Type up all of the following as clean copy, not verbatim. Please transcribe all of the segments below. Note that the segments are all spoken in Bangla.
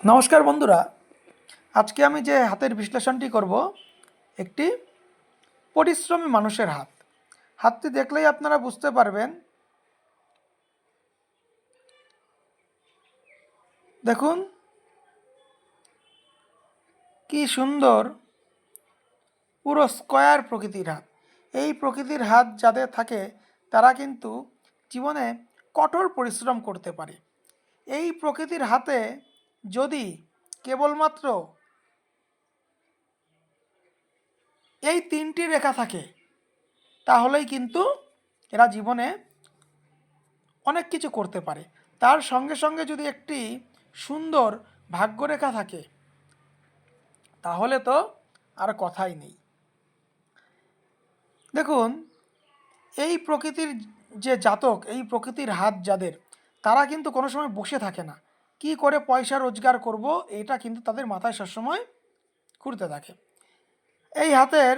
নমস্কার বন্ধুরা, আজকে আমি যে হাতের বিশ্লেষণটি করব একটি পরিশ্রমী মানুষের হাত। হাতটি দেখলেই আপনারা বুঝতে পারবেন। দেখুন কি সুন্দর, পুরো স্কয়ার প্রকৃতির হাত। এই প্রকৃতির হাত যাদের থাকে তারা কিন্তু জীবনে কঠোর পরিশ্রম করতে পারে। এই প্রকৃতির হাতে যদি কেবলমাত্র এই তিনটি রেখা থাকে তাহলেই কিন্তু এরা জীবনে অনেক কিছু করতে পারে। তার সঙ্গে সঙ্গে যদি একটি সুন্দর ভাগ্যরেখা থাকে তাহলে তো আর কথাই নেই। দেখুন, এই প্রকৃতির যে জাতক, এই প্রকৃতির হাত যাদের, তারা কিন্তু কোনো সময় বসে থাকে না। কি করে পয়সা রোজগার করব, এটা কিন্তু তাদের মাথায় সবসময় ঘুরতে থাকে। এই হাতের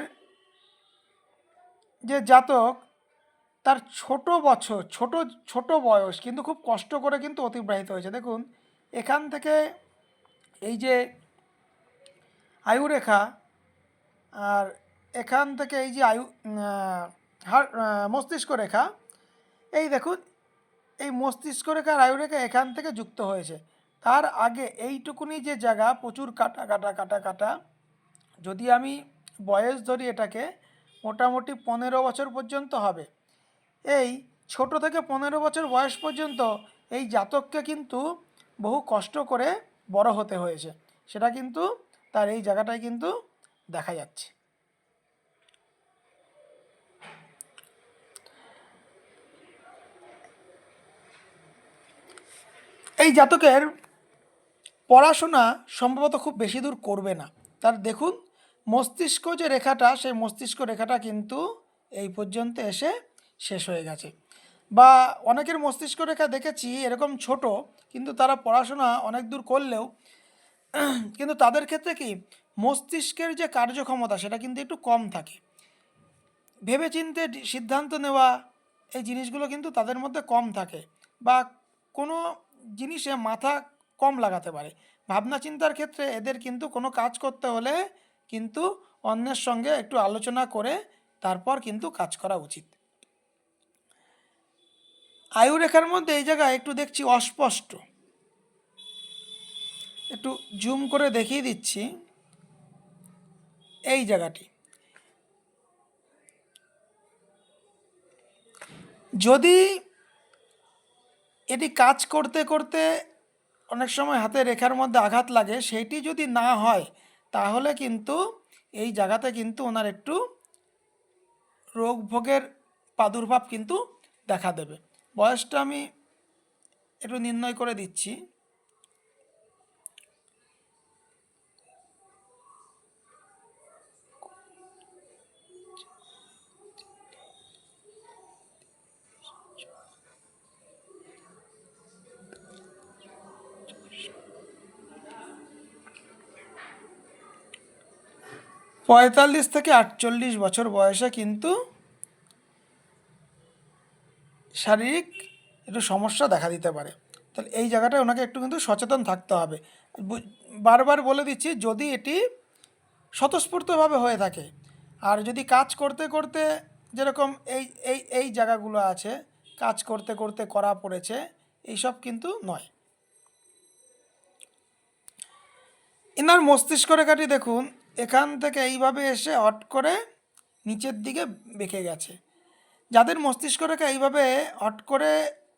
যে জাতক, তার ছোট ছোট বয়স কিন্তু খুব কষ্ট করে কিন্তু অতিবাহিত হয়েছে। দেখুন, এখান থেকে এই যে আয়ুরেখা, আর এখান থেকে এই যে মস্তিষ্ক রেখা, এই দেখুন, এই মস্তিষ্ক রেখা আর আয়ুরেখা এখান থেকে যুক্ত হয়েছে। তার আগে এইটুকুনি যে জায়গা প্রচুর কাটা কাটা কাটা কাটা। যদি আমি বয়স ধরি এটাকে, মোটামুটি 15 বছর পর্যন্ত হবে। এই ছোট থেকে 15 বছর বয়স পর্যন্ত এই জাতককে কিন্তু বহু কষ্ট করে বড় হতে হয়েছে। সেটা কিন্তু তার এই জায়গাটায় কিন্তু দেখা যাচ্ছে। এই জাতকের পড়াশোনা সম্ভবত খুব বেশি দূর করবে না। তার দেখুন, মস্তিষ্ক যে রেখাটা, সেই মস্তিষ্ক রেখাটা কিন্তু এই পর্যন্ত এসে শেষ হয়ে গেছে। বা অনেকের মস্তিষ্ক রেখা দেখেছি এরকম ছোট, কিন্তু তারা পড়াশোনা অনেক দূর করলেও কিন্তু তাদের ক্ষেত্রে কি, মস্তিষ্কের যে কার্যক্ষমতা সেটা কিন্তু একটু কম থাকে। ভেবেচিন্তে সিদ্ধান্ত নেওয়া, এই জিনিসগুলো কিন্তু তাদের মধ্যে কম থাকে। বা কোনো জিনিসে মাথা কম লাগাতে পারে। ভাবনা চিন্তার ক্ষেত্রে এদের কিন্তু কোনো কাজ করতে হলে কিন্তু অন্যের সঙ্গে একটু আলোচনা করে তারপর কিন্তু কাজ করা উচিত। আয়ুরেখার মধ্যে এই জায়গায় একটু দেখছি অস্পষ্ট, একটু জুম করে দেখিয়ে দিচ্ছি এই জায়গাটি। যদি এটি কাজ করতে করতে অনেক সময় হাতে রেখার মধ্যে আঘাত লাগে, সেইটি যদি না হয় তাহলে কিন্তু এই জায়গাতে কিন্তু ওনার একটু রোগ ভোগের প্রাদুর্ভাব কিন্তু দেখা দেবে। বয়সটা আমি একটু নির্ণয় করে দিচ্ছি। পঁয়তাল্লিশ থেকে 48 বছর বয়সে কিন্তু শারীরিক একটু সমস্যা দেখা দিতে পারে। তাহলে এই জায়গাটায় ওনাকে একটু কিন্তু সচেতন থাকতে হবে। বারবার বলে দিচ্ছি, যদি এটি স্বতঃস্ফূর্তভাবে হয়ে থাকে, আর যদি কাজ করতে করতে, যেরকম এই এই এই জায়গাগুলো আছে, কাজ করতে করতে করা পড়েছে, এইসব কিন্তু নয়। এনার মস্তিষ্ক রেখাটি দেখুন, এখান থেকে এইভাবে এসে হট করে নিচের দিকে বেঁকে গেছে। যাদের মস্তিষ্ক রেখা এইভাবে হট করে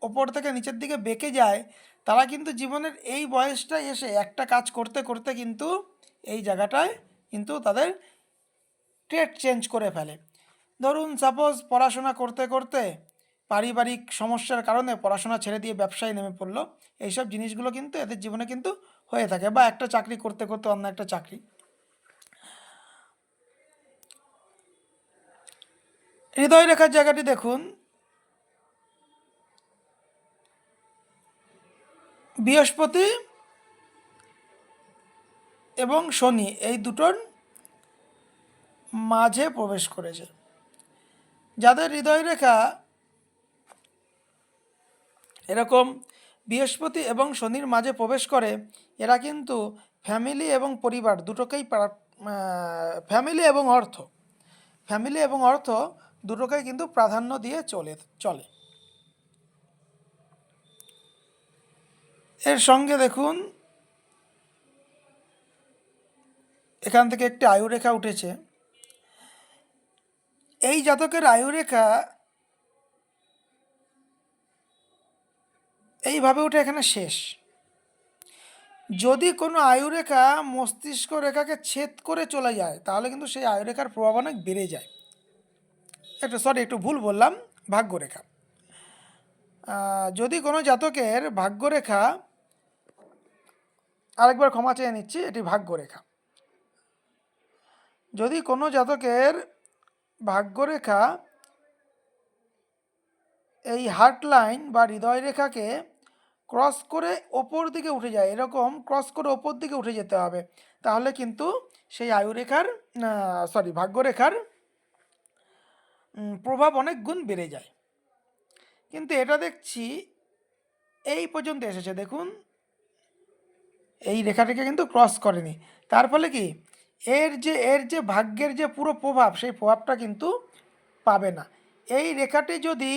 ওপর থেকে নিচের দিকে বেঁকে যায়, তারা কিন্তু জীবনের এই বয়সটায় এসে একটা কাজ করতে করতে কিন্তু এই জায়গাটায় কিন্তু তাদের ট্রেড চেঞ্জ করে ফেলে। ধরুন, সাপোজ পড়াশোনা করতে করতে পারিবারিক সমস্যার কারণে পড়াশোনা ছেড়ে দিয়ে ব্যবসায় নেমে পড়লো। এইসব জিনিসগুলো কিন্তু এদের জীবনে কিন্তু হয়ে থাকে। বা একটা চাকরি করতে করতে অন্য একটা চাকরি। হৃদয় রেখার জায়গাটি দেখুন, বৃহস্পতি এবং শনি এই দুটোর মাঝে প্রবেশ করেছে। যাদের হৃদয় রেখা এরকম বৃহস্পতি এবং শনির মাঝে প্রবেশ করে, এরা কিন্তু ফ্যামিলি এবং পরিবার দুটোকেই ফ্যামিলি এবং অর্থ দুটোকেই কিন্তু প্রাধান্য দিয়ে চলে। এর সঙ্গে দেখুন এখান থেকে একটি আয়ুরেখা উঠেছে। এই জাতকের আয়ুরেখা এইভাবে উঠে এখানে শেষ। যদি কোনো আয়ুরেখা মস্তিষ্ক রেখাকে ছেদ করে চলে যায়, তাহলে কিন্তু সেই আয়ুরেখার প্রভাব অনেক বেড়ে যায়। একটু ভুল বললাম, ভাগ্যরেখা। যদি কোনো জাতকের ভাগ্যরেখা, আরেকবার ক্ষমা চেয়ে নিচ্ছি, এটি ভাগ্যরেখা। যদি কোনো জাতকের ভাগ্যরেখা এই হার্ট লাইন বা হৃদয় রেখাকে ক্রস করে ওপর দিকে উঠে যায়, এরকম ক্রস করে ওপর দিকে উঠে যেতে হবে, তাহলে কিন্তু সেই ভাগ্যরেখার প্রভাব অনেক গুণ বেড়ে যায়। কিন্তু এটা দেখছি এই পর্যন্ত এসেছে, দেখুন এই রেখাটিকে কিন্তু ক্রস করেনি। তার ফলে কি এর যে ভাগ্যের যে পুরো প্রভাব, সেই প্রভাবটা কিন্তু পাবে না। এই রেখাটি যদি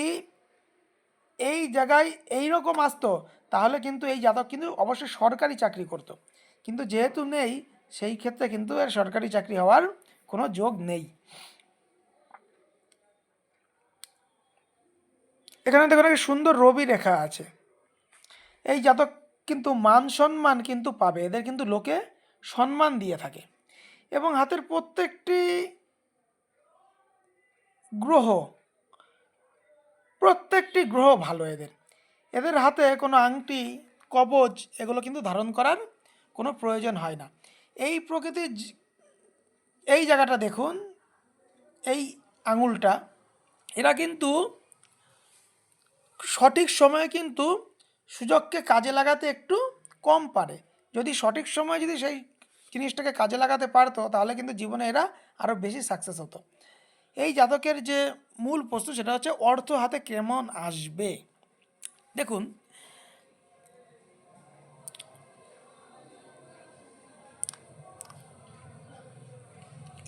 এই জায়গায় এই রকম আসতো, তাহলে কিন্তু এই জাতক কিন্তু অবশ্যই সরকারি চাকরি করত। কিন্তু যেহেতু নেই, সেই ক্ষেত্রে কিন্তু এর সরকারি চাকরি হওয়ার কোনো যোগ নেই। এখানে দেখুন একটা সুন্দর রবি রেখা আছে। এই জাতক কিন্তু মান সম্মান কিন্তু পাবে, এদের কিন্তু লোকে সম্মান দিয়ে থাকে। এবং হাতের প্রত্যেকটি গ্রহ ভালো। এদের হাতে কোনো আংটি, কবচ এগুলো কিন্তু ধারণ করার কোনো প্রয়োজন হয় না। এই প্রকৃতির এই জায়গাটা দেখুন, এই আঙুলটা, এরা কিন্তু সঠিক সময়ে কিন্তু সুযোগকে কাজে লাগাতে একটু কম পারে। যদি সঠিক সময়ে যদি সেই জিনিসটাকে কাজে লাগাতে পারতো, তাহলে কিন্তু জীবনে এরা আরও বেশি সাকসেস হতো। এই জাতকের যে মূল প্রশ্ন, সেটা হচ্ছে অর্থ হাতে কেমন আসবে। দেখুন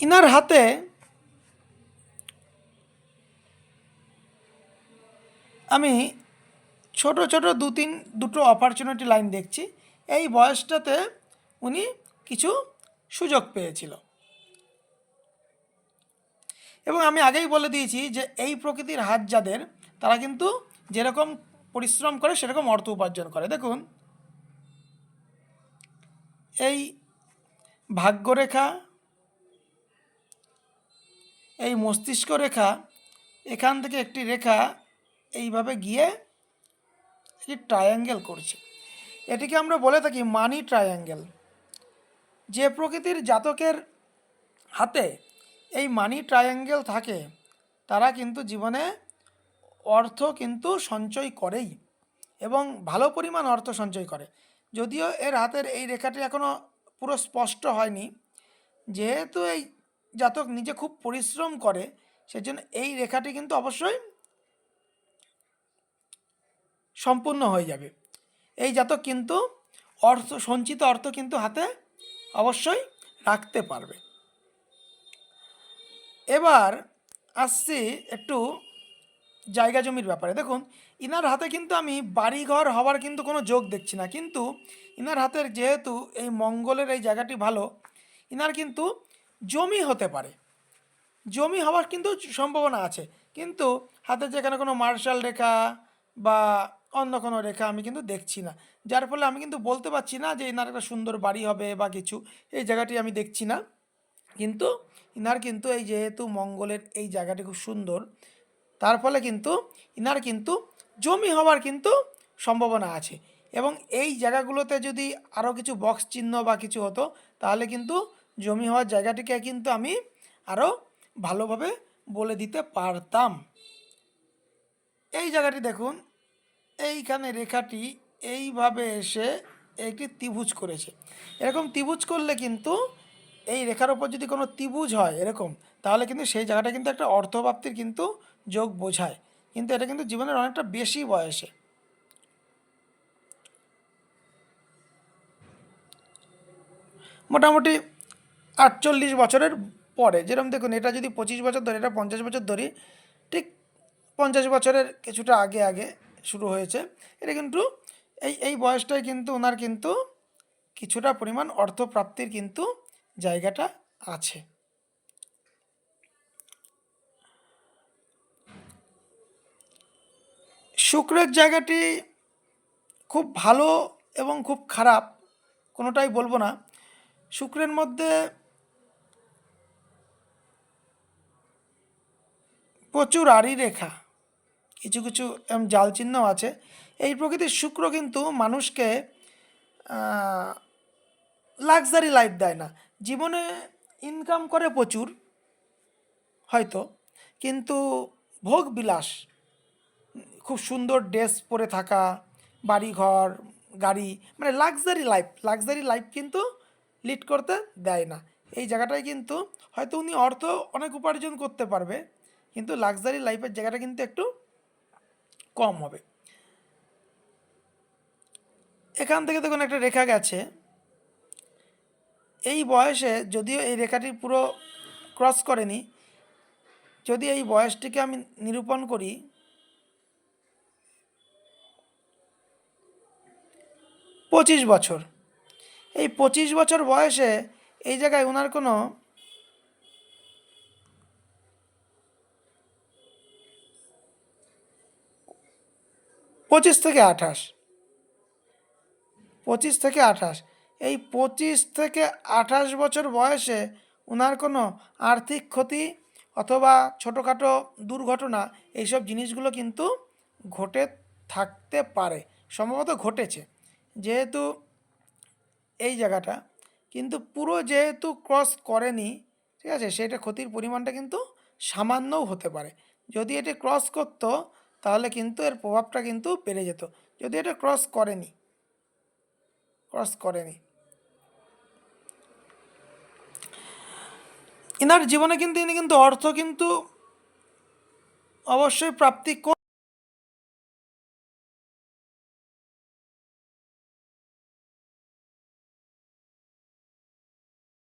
ইনার হাতে আমি ছোট ছোট দুটো অপরচুনিটি লাইন দেখছি। এই বয়সটাতে উনি কিছু সুযোগ পেয়েছিল। এবং আমি আগেই বলে দিয়েছি যে এই প্রকৃতির হাত যাদের, তারা কিন্তু যেরকম পরিশ্রম করে সেরকম অর্থ উপার্জন করে। দেখুন এই ভাগ্যরেখা, এই মস্তিষ্ক রেখা, এখান থেকে একটি রেখা এইভাবে গিয়ে একটি ট্রায়াঙ্গেল করছে। এটিকে আমরা বলে থাকি মানি ট্রায়াঙ্গেল। যে প্রকৃতির জাতকের হাতে এই মানি ট্রায়াঙ্গেল থাকে, তারা কিন্তু জীবনে অর্থ কিন্তু সঞ্চয় করেই, এবং ভালো পরিমাণ অর্থ সঞ্চয় করে। যদিও এর হাতের এই রেখাটি এখনও পুরো স্পষ্ট হয়নি, যেহেতু এই জাতক নিজে খুব পরিশ্রম করে, সেজন্য এই রেখাটি কিন্তু অবশ্যই সম্পূর্ণ হয়ে যাবে। এই জাতক কিন্তু সঞ্চিত অর্থ কিন্তু হাতে অবশ্যই রাখতে পারবে। এবার আসছি একটু জায়গা জমির ব্যাপারে। দেখুন ইনার হাতে কিন্তু আমি বাড়িঘর হওয়ার কিন্তু কোনো যোগ দেখছি না, কিন্তু ইনার হাতের যেহেতু এই মঙ্গলের এই জায়গাটি ভালো, ইনার কিন্তু জমি হতে পারে, জমি হওয়ার কিন্তু সম্ভাবনা আছে। কিন্তু হাতে যেখানে কোনো মার্শাল রেখা বা অন্য কোনো রেখা আমি কিন্তু দেখছি না, যার ফলে আমি কিন্তু বলতে পারছি না যে ইনার একটা সুন্দর বাড়ি হবে বা কিছু, এই জায়গাটি আমি দেখছি না। কিন্তু ইনার কিন্তু এই যেহেতু মঙ্গলের এই জায়গাটি খুব সুন্দর, তার ফলে কিন্তু ইনার কিন্তু জমি হওয়ার কিন্তু সম্ভাবনা আছে। এবং এই জায়গাগুলোতে যদি আরও কিছু বক্স চিহ্ন বা কিছু হতো, তাহলে কিন্তু জমি হওয়ার জায়গাটিকে কিন্তু আমি আরও ভালোভাবে বলে দিতে পারতাম। এই জায়গাটি দেখুন, এইখানে রেখাটি এইভাবে এসে একটি ত্রিভুজ করেছে। এরকম ত্রিভুজ করলে কিন্তু এই রেখার ওপর যদি কোনো ত্রিভুজ হয় এরকম, তাহলে কিন্তু সেই জায়গাটা কিন্তু একটা অর্থপ্রাপ্তির কিন্তু যোগ বোঝায়। কিন্তু এটা কিন্তু জীবনের অনেকটা বেশি বয়সে। মোটামুটি 48 বছরের পরে। যেরকম দেখুন, এটা যদি 25 বছর ধরে, এটা 50 বছর ধরি, ঠিক 50 বছরের কিছুটা আগে আগে শুরু হয়েছে। এটা কিন্তু এই বয়সটাই কিন্তু ওনার কিন্তু কিছুটা পরিমাণ অর্থপ্রাপ্তির কিন্তু জায়গাটা আছে। শুক্রের জায়গাটি খুব ভালো এবং খুব খারাপ কোনোটাই বলবো না। শুক্রের মধ্যে প্রচুর আড়ি রেখা, কিছু কিছু জাল চিহ্ন আছে। এই প্রকৃতির শুক্র কিন্তু মানুষকে লাক্সারি লাইফ দেয় না। জীবনে ইনকাম করে প্রচুর হয়তো, কিন্তু ভোগ বিলাস, খুব সুন্দর ড্রেস পরে থাকা, বাড়িঘর, গাড়ি, মানে লাক্সারি লাইফ কিন্তু লিড করতে দেয় না। এই জায়গাটায় কিন্তু হয়তো উনি অর্থ অনেক উপার্জন করতে পারবে, কিন্তু লাক্সারি লাইফের জায়গাটা কিন্তু একটু কম হবে। এখান থেকে দেখুন একটা রেখা গেছে। এই বয়সে, যদিও এই রেখাটি পুরো ক্রস করেনি, যদি এই বয়সটিকে আমি নিরূপণ করি, 25 বছর। এই 25 বছর বয়সে এই জায়গায় ওনার কোনো 25 থেকে 28, 25 থেকে 28, এই 25 থেকে 28 বছর বয়সে ওনার কোনো আর্থিক ক্ষতি অথবা ছোটোখাটো দুর্ঘটনা, এইসব জিনিসগুলো কিন্তু ঘটে থাকতে পারে, সম্ভবত ঘটেছে। যেহেতু এই জায়গাটা কিন্তু পুরো যেহেতু ক্রস করেনি, ঠিক আছে, সেটা ক্ষতির পরিমাণটা কিন্তু সামান্যও হতে পারে। যদি এটা ক্রস করতো তাহলে কিন্তু এর প্রভাবটা কিন্তু বেড়ে যেত। যদি এটা ক্রস করেনি, ইনার জীবনে কিন্তু ইনি কিন্তু অর্থ কিন্তু অবশ্যই প্রাপ্তি